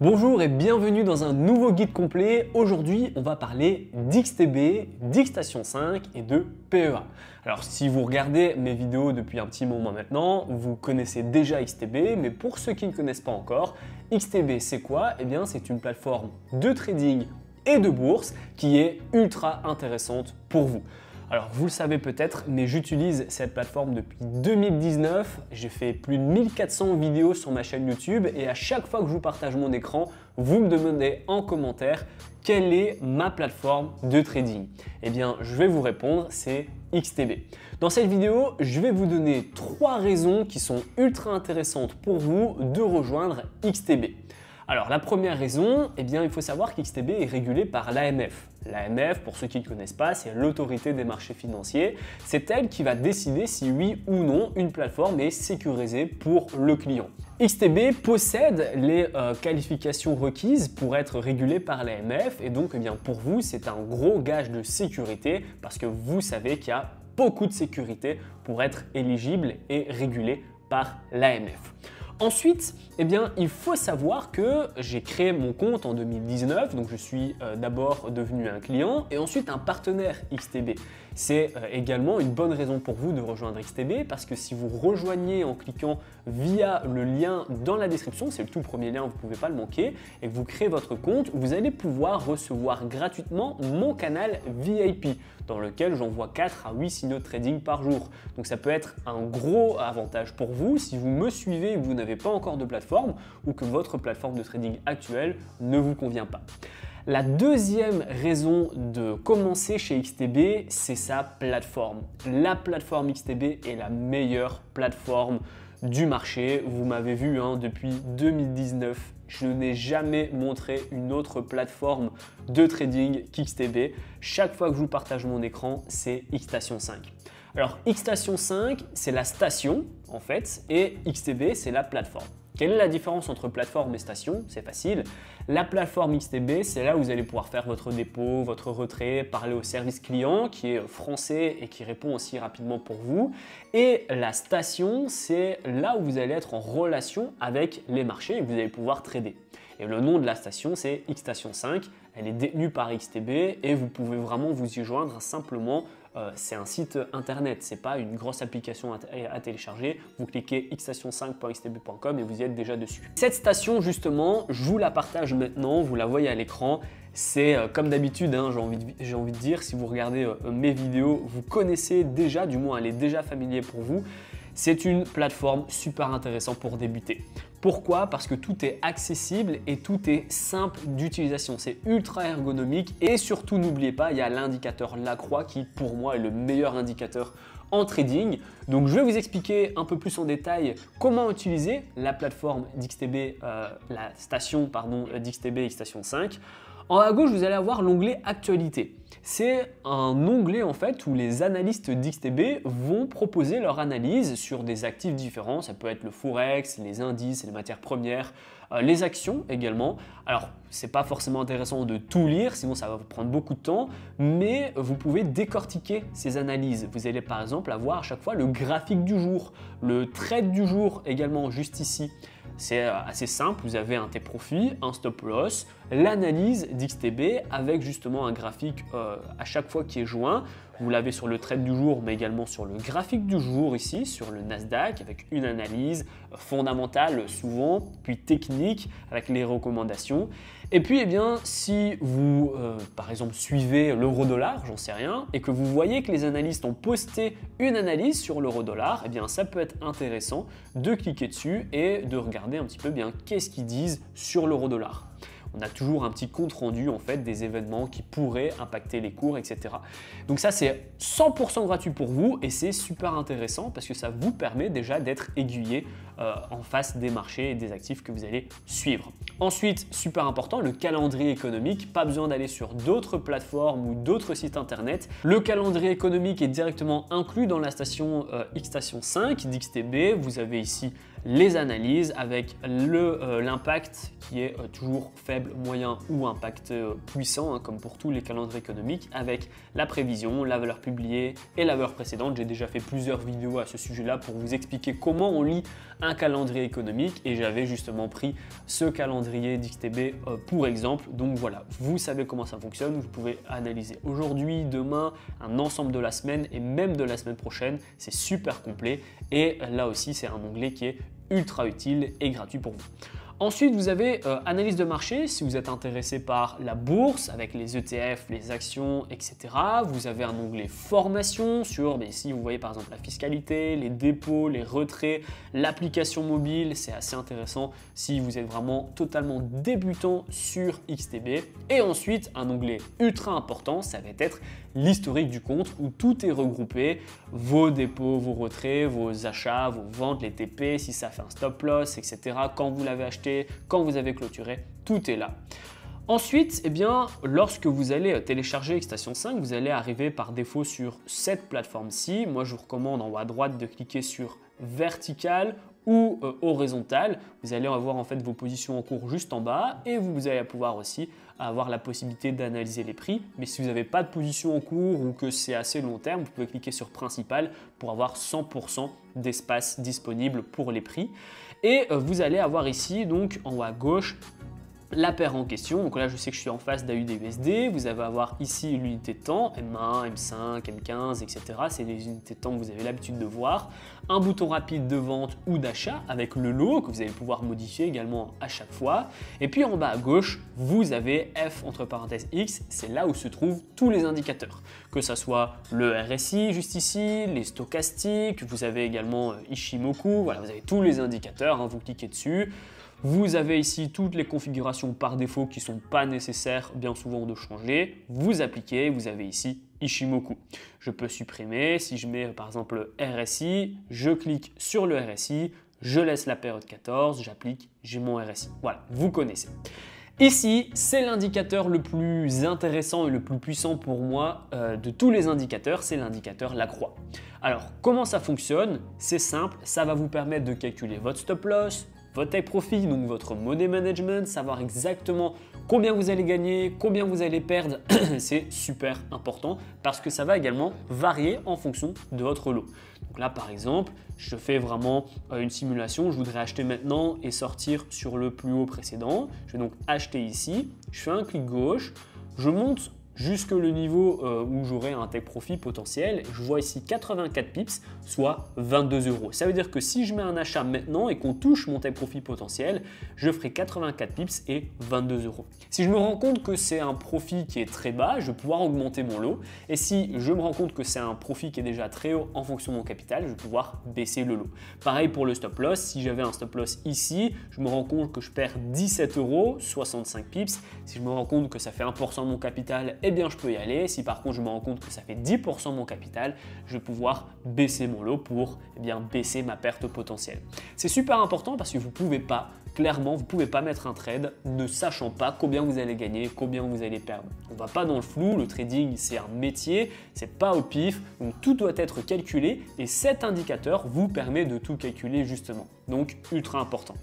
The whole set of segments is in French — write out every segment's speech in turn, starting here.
Bonjour et bienvenue dans un nouveau guide complet. Aujourd'hui, on va parler d'XTB, d'Xstation 5 et de PEA. Alors, si vous regardez mes vidéos depuis un petit moment maintenant, vous connaissez déjà XTB, mais pour ceux qui ne connaissent pas encore, XTB c'est quoi? Eh bien, c'est une plateforme de trading et de bourse qui est ultra intéressante pour vous. Alors vous le savez peut-être, mais j'utilise cette plateforme depuis 2019. J'ai fait plus de 1400 vidéos sur ma chaîne YouTube et à chaque fois que je vous partage mon écran, vous me demandez en commentaire quelle est ma plateforme de trading. Eh bien, je vais vous répondre, c'est XTB. Dans cette vidéo, je vais vous donner 3 raisons qui sont ultra intéressantes pour vous de rejoindre XTB. Alors la première raison, eh bien, il faut savoir qu'XTB est régulé par l'AMF. L'AMF, pour ceux qui ne connaissent pas, c'est l'autorité des marchés financiers. C'est elle qui va décider si oui ou non une plateforme est sécurisée pour le client. XTB possède les qualifications requises pour être régulé par l'AMF et donc eh bien, pour vous, c'est un gros gage de sécurité parce que vous savez qu'il y a beaucoup de sécurité pour être éligible et régulé par l'AMF. Ensuite, eh bien, il faut savoir que j'ai créé mon compte en 2019, donc je suis d'abord devenu un client et ensuite un partenaire XTB. C'est également une bonne raison pour vous de rejoindre XTB parce que si vous rejoignez en cliquant via le lien dans la description, c'est le tout premier lien, vous ne pouvez pas le manquer, et que vous créez votre compte, vous allez pouvoir recevoir gratuitement mon canal VIP dans lequel j'envoie 4 à 8 signaux de trading par jour. Donc ça peut être un gros avantage pour vous si vous me suivez et que vous n'avez pas encore de plateforme ou que votre plateforme de trading actuelle ne vous convient pas. La deuxième raison de commencer chez XTB, c'est sa plateforme. La plateforme XTB est la meilleure plateforme du marché. Vous m'avez vu depuis 2019, je n'ai jamais montré une autre plateforme de trading qu'XTB. Chaque fois que je vous partage mon écran, c'est Xstation 5. Alors Xstation 5, c'est la station en fait, et XTB, c'est la plateforme. Quelle est la différence entre plateforme et station? C'est facile. La plateforme XTB, c'est là où vous allez pouvoir faire votre dépôt, votre retrait, parler au service client qui est français et qui répond aussi rapidement pour vous. Et la station, c'est là où vous allez être en relation avec les marchés et que vous allez pouvoir trader. Et le nom de la station, c'est Xstation 5. Elle est détenue par XTB et vous pouvez vraiment vous y joindre simplement. C'est un site internet, ce n'est pas une grosse application à télécharger. Vous cliquez xstation5.xtb.com et vous y êtes déjà dessus. Cette station, justement, je vous la partage maintenant, vous la voyez à l'écran. C'est comme d'habitude, j'ai envie de dire, si vous regardez mes vidéos, vous connaissez déjà, du moins elle est déjà familière pour vous. C'est une plateforme super intéressante pour débuter. Pourquoi? Parce que tout est accessible et tout est simple d'utilisation. C'est ultra ergonomique et surtout n'oubliez pas, il y a l'indicateur Lacroix qui pour moi est le meilleur indicateur en trading. Donc je vais vous expliquer un peu plus en détail comment utiliser la plateforme d'XTB, la station d'XTB Xstation 5. En haut à gauche, vous allez avoir l'onglet Actualité. C'est un onglet en fait où les analystes d'XTB vont proposer leur analyse sur des actifs différents. Ça peut être le forex, les indices, les matières premières, les actions également. Alors, c'est pas forcément intéressant de tout lire, sinon ça va vous prendre beaucoup de temps, mais vous pouvez décortiquer ces analyses. Vous allez par exemple avoir à chaque fois le graphique du jour, le trade du jour également juste ici. C'est assez simple, vous avez un T-profit, un stop loss, l'analyse d'XTB avec justement un graphique à chaque fois qui est joint. Vous l'avez sur le trade du jour, mais également sur le graphique du jour ici, sur le Nasdaq, avec une analyse fondamentale souvent, puis technique avec les recommandations. Et puis, eh bien, si vous, par exemple, suivez l'euro-dollar, j'en sais rien, et que vous voyez que les analystes ont posté une analyse sur l'euro-dollar, eh bien, ça peut être intéressant de cliquer dessus et de regarder un petit peu bien qu'est-ce qu'ils disent sur l'euro-dollar. On a toujours un petit compte rendu en fait des événements qui pourraient impacter les cours, etc. Donc ça, c'est 100% gratuit pour vous et c'est super intéressant parce que ça vous permet déjà d'être aiguillé en face des marchés et des actifs que vous allez suivre. Ensuite, super important, le calendrier économique. Pas besoin d'aller sur d'autres plateformes ou d'autres sites internet. Le calendrier économique est directement inclus dans la station Xstation 5 d'XTB. Vous avez ici les analyses avec l'impact qui est toujours faible, moyen ou impact puissant, comme pour tous les calendriers économiques, avec la prévision, la valeur publiée et la valeur précédente. J'ai déjà fait plusieurs vidéos à ce sujet-là pour vous expliquer comment on lit un calendrier économique et j'avais justement pris ce calendrier calendrier d'XTB pour exemple. Donc voilà, vous savez comment ça fonctionne, vous pouvez analyser aujourd'hui, demain, un ensemble de la semaine et même de la semaine prochaine. C'est super complet et là aussi c'est un onglet qui est ultra utile et gratuit pour vous. Ensuite, vous avez analyse de marché, si vous êtes intéressé par la bourse, avec les ETF, les actions, etc. Vous avez un onglet formation sur, ici vous voyez par exemple la fiscalité, les dépôts, les retraits, l'application mobile, c'est assez intéressant si vous êtes vraiment totalement débutant sur XTB. Et ensuite, un onglet ultra important, ça va être l'historique du compte où tout est regroupé, vos dépôts, vos retraits, vos achats, vos ventes, les TP, si ça fait un stop loss, etc. Quand vous l'avez acheté, quand vous avez clôturé, tout est là. Ensuite, lorsque vous allez télécharger Xstation 5, vous allez arriver par défaut sur cette plateforme-ci. Moi, je vous recommande en haut à droite de cliquer sur vertical ou horizontal. Vous allez avoir en fait vos positions en cours juste en bas et vous allez pouvoir aussi avoir la possibilité d'analyser les prix. Mais si vous n'avez pas de position en cours ou que c'est assez long terme, vous pouvez cliquer sur principal pour avoir 100% d'espace disponible pour les prix. Et vous allez avoir ici donc en haut à gauche la paire en question. Donc là, je sais que je suis en face d'AUD/USD. Vous allez avoir ici l'unité de temps, M1, M5, M15, etc. C'est les unités de temps que vous avez l'habitude de voir. Un bouton rapide de vente ou d'achat avec le lot que vous allez pouvoir modifier également à chaque fois. Et puis en bas à gauche, vous avez F entre parenthèses X. C'est là où se trouvent tous les indicateurs. Que ce soit le RSI juste ici, les stochastiques. Vous avez également Ichimoku. Voilà, vous avez tous les indicateurs. Vous cliquez dessus. Vous avez ici toutes les configurations par défaut qui ne sont pas nécessaires bien souvent de changer. Vous appliquez, vous avez ici Ichimoku. Je peux supprimer, si je mets par exemple RSI, je clique sur le RSI, je laisse la période 14, j'applique, j'ai mon RSI. Voilà, vous connaissez. Ici, c'est l'indicateur le plus intéressant et le plus puissant pour moi de tous les indicateurs, c'est l'indicateur la croix. Alors, comment ça fonctionne? C'est simple, ça va vous permettre de calculer votre stop loss, votre take profit, donc votre money management, savoir exactement combien vous allez gagner, combien vous allez perdre, c'est super important parce que ça va également varier en fonction de votre lot. Donc là par exemple, je fais vraiment une simulation, je voudrais acheter maintenant et sortir sur le plus haut précédent. Je vais donc acheter ici, je fais un clic gauche, je monte jusque le niveau où j'aurai un take profit potentiel. Je vois ici 84 pips, soit 22 euros. Ça veut dire que si je mets un achat maintenant et qu'on touche mon take profit potentiel, je ferai 84 pips et 22 euros. Si je me rends compte que c'est un profit qui est très bas, je vais pouvoir augmenter mon lot. Et si je me rends compte que c'est un profit qui est déjà très haut en fonction de mon capital, je vais pouvoir baisser le lot. Pareil pour le stop loss. Si j'avais un stop loss ici, je me rends compte que je perds 17 euros, 65 pips. Si je me rends compte que ça fait 1% de mon capital, eh bien je peux y aller. Si par contre je me rends compte que ça fait 10% de mon capital, je vais pouvoir baisser mon lot pour baisser ma perte potentielle. C'est super important parce que vous pouvez pas, clairement, vous pouvez pas mettre un trade ne sachant pas combien vous allez gagner, combien vous allez perdre. On va pas dans le flou, le trading c'est un métier, c'est pas au pif, donc tout doit être calculé et cet indicateur vous permet de tout calculer justement. Donc ultra important.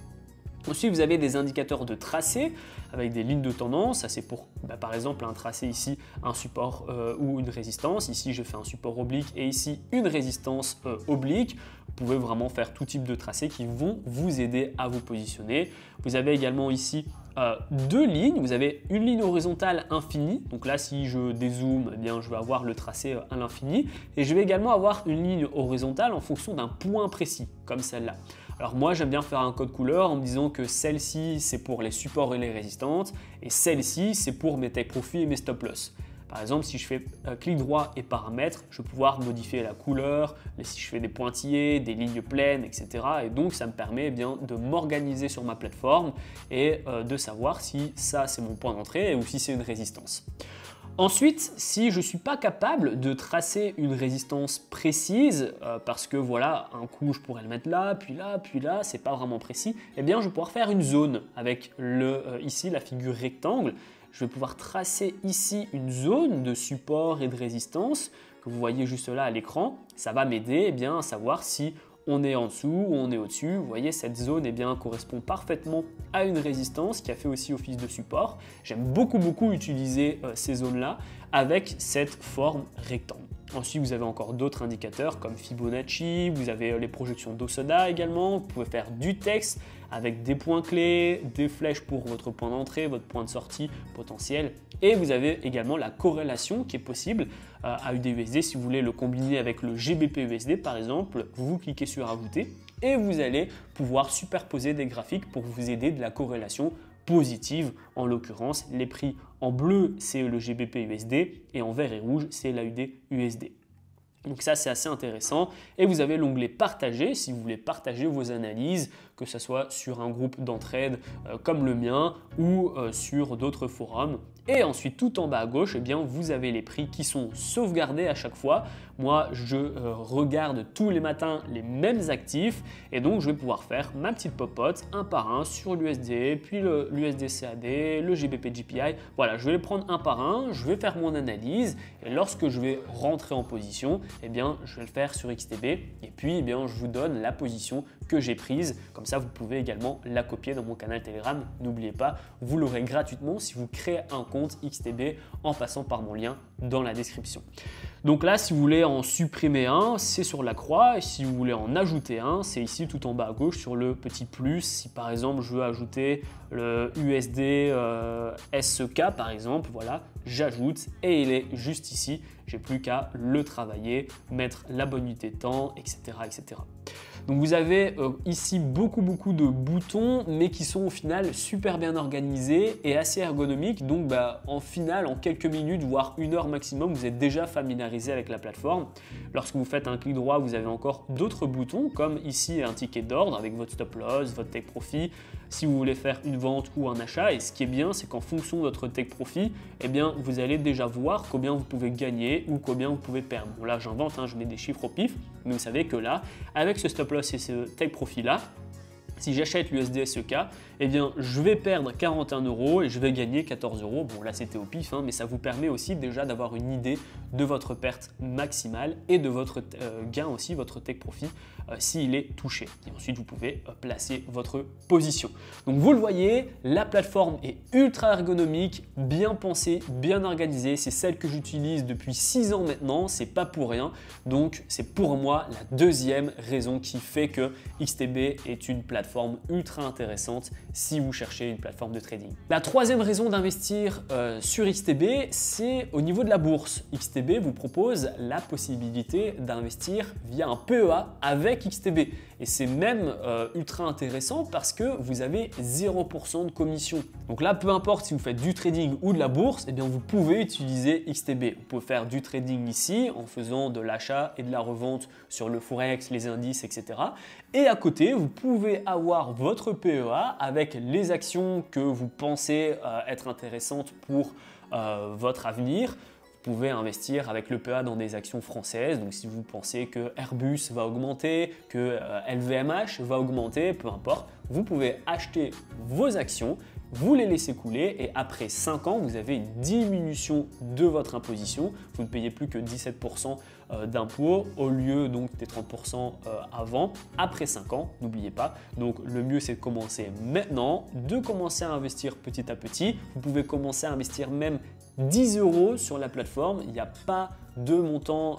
Ensuite, vous avez des indicateurs de tracé avec des lignes de tendance. Ça, c'est pour, par exemple, un tracé ici, un support ou une résistance. Ici, je fais un support oblique et ici, une résistance oblique. Vous pouvez vraiment faire tout type de tracés qui vont vous aider à vous positionner. Vous avez également ici deux lignes. Vous avez une ligne horizontale infinie. Donc là, si je dézoome, je vais avoir le tracé à l'infini. Et je vais également avoir une ligne horizontale en fonction d'un point précis, comme celle-là. Alors moi, j'aime bien faire un code couleur en me disant que celle-ci, c'est pour les supports et les résistances, et celle-ci, c'est pour mes take profit et mes stop loss. Par exemple, si je fais clic droit et paramètres, je vais pouvoir modifier la couleur, si je fais des pointillés, des lignes pleines, etc. Et donc, ça me permet de m'organiser sur ma plateforme et de savoir si ça, c'est mon point d'entrée ou si c'est une résistance. Ensuite, si je ne suis pas capable de tracer une résistance précise, parce que voilà, un coup je pourrais le mettre là, puis là, c'est pas vraiment précis, eh bien je vais pouvoir faire une zone avec ici la figure rectangle. Je vais pouvoir tracer ici une zone de support et de résistance que vous voyez juste là à l'écran. Ça va m'aider à savoir si on est en dessous ou on est au-dessus. Vous voyez, cette zone correspond parfaitement à une résistance qui a fait aussi office de support. J'aime beaucoup utiliser ces zones-là avec cette forme rectangle. Ensuite, vous avez encore d'autres indicateurs comme Fibonacci, vous avez les projections d'Osoda également, vous pouvez faire du texte avec des points clés, des flèches pour votre point d'entrée, votre point de sortie potentiel. Et vous avez également la corrélation qui est possible à USD. Si vous voulez le combiner avec le GBP USD par exemple, vous cliquez sur ajouter et vous allez pouvoir superposer des graphiques pour vous aider de la corrélation positive. En l'occurrence, les prix en bleu, c'est le GBP USD et en vert et rouge, c'est l'AUD USD. Donc ça, c'est assez intéressant. Et vous avez l'onglet partager si vous voulez partager vos analyses, que ce soit sur un groupe d'entraide comme le mien ou sur d'autres forums. Et ensuite, tout en bas à gauche, eh bien, vous avez les prix qui sont sauvegardés à chaque fois. Moi, je regarde tous les matins les mêmes actifs et donc je vais pouvoir faire ma petite popote un par un sur l'USD, puis l'USD CAD, le GBP GPI. Voilà, je vais les prendre un par un, je vais faire mon analyse et lorsque je vais rentrer en position, eh bien, je vais le faire sur XTB et puis eh bien, je vous donne la position que j'ai prise. Comme ça, vous pouvez également la copier dans mon canal Telegram. N'oubliez pas, vous l'aurez gratuitement si vous créez un compte XTB en passant par mon lien dans la description. Donc là, si vous voulez en supprimer un, c'est sur la croix et si vous voulez en ajouter un, c'est ici tout en bas à gauche sur le petit plus. Si par exemple, je veux ajouter le USD SEK par exemple, voilà, j'ajoute et il est juste ici. J'ai plus qu'à le travailler, mettre la bonne unité de temps, etc. etc. Donc vous avez ici beaucoup de boutons mais qui sont au final super bien organisés et assez ergonomiques. Donc en final, en quelques minutes, voire 1 heure maximum, vous êtes déjà familiarisé avec la plateforme. Lorsque vous faites un clic droit, vous avez encore d'autres boutons comme ici un ticket d'ordre avec votre stop loss, votre take profit, si vous voulez faire une vente ou un achat. Et ce qui est bien, c'est qu'en fonction de votre take profit, eh bien, vous allez déjà voir combien vous pouvez gagner ou combien vous pouvez perdre. Bon là, j'invente, je mets des chiffres au pif, mais vous savez que là, avec ce stop loss et ce take profit là, si j'achète l'USD SEK, eh bien, je vais perdre 41 € et je vais gagner 14 €. Bon, là, c'était au pif, mais ça vous permet aussi déjà d'avoir une idée de votre perte maximale et de votre gain aussi, votre take profit, s'il est touché. Et ensuite, vous pouvez placer votre position. Donc, vous le voyez, la plateforme est ultra ergonomique, bien pensée, bien organisée. C'est celle que j'utilise depuis 6 ans maintenant. C'est pas pour rien. Donc, c'est pour moi la deuxième raison qui fait que XTB est une plateforme ultra intéressante si vous cherchez une plateforme de trading. La troisième raison d'investir sur XTB, c'est au niveau de la bourse. XTB vous propose la possibilité d'investir via un PEA avec XTB. Et c'est même ultra intéressant parce que vous avez 0% de commission. Donc là, peu importe si vous faites du trading ou de la bourse, eh bien vous pouvez utiliser XTB. Vous pouvez faire du trading ici en faisant de l'achat et de la revente sur le Forex, les indices, etc. Et à côté, vous pouvez avoir votre PEA avec les actions que vous pensez être intéressantes pour votre avenir. Vous pouvez investir avec le PEA dans des actions françaises. Donc si vous pensez que Airbus va augmenter, que LVMH va augmenter, peu importe, vous pouvez acheter vos actions, vous les laissez couler et après 5 ans, vous avez une diminution de votre imposition. Vous ne payez plus que 17% d'impôts au lieu donc des 30% avant. Après 5 ans, n'oubliez pas. Donc le mieux, c'est de commencer maintenant, de commencer à investir petit à petit. Vous pouvez commencer à investir même 10 € sur la plateforme. Il n'y a pas de montant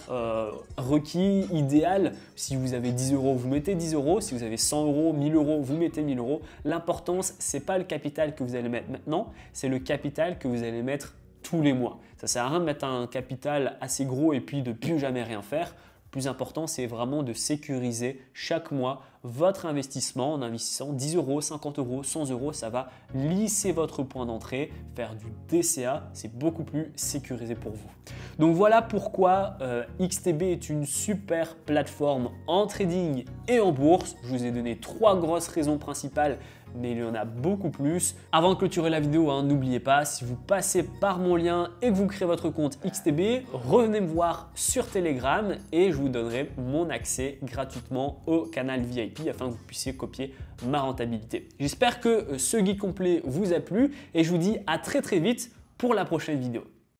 requis idéal. Si vous avez 10 €, vous mettez 10 €. Si vous avez 100 €, 1000 €, vous mettez 1000 €. L'importance, ce n'est pas le capital que vous allez mettre maintenant, c'est le capital que vous allez mettre tous les mois. Ça ne sert à rien de mettre un capital assez gros et puis de plus jamais rien faire. Le plus important, c'est vraiment de sécuriser chaque mois votre investissement en investissant 10 €, 50 €, 100 €. Ça va lisser votre point d'entrée, faire du DCA. C'est beaucoup plus sécurisé pour vous. Donc voilà pourquoi XTB est une super plateforme en trading et en bourse. Je vous ai donné 3 grosses raisons principales, mais il y en a beaucoup plus. Avant de clôturer la vidéo, n'oubliez pas, si vous passez par mon lien et que vous créez votre compte XTB, revenez me voir sur Telegram et je vous donnerai mon accès gratuitement au canal VIP afin que vous puissiez copier ma rentabilité. J'espère que ce guide complet vous a plu et je vous dis à très vite pour la prochaine vidéo.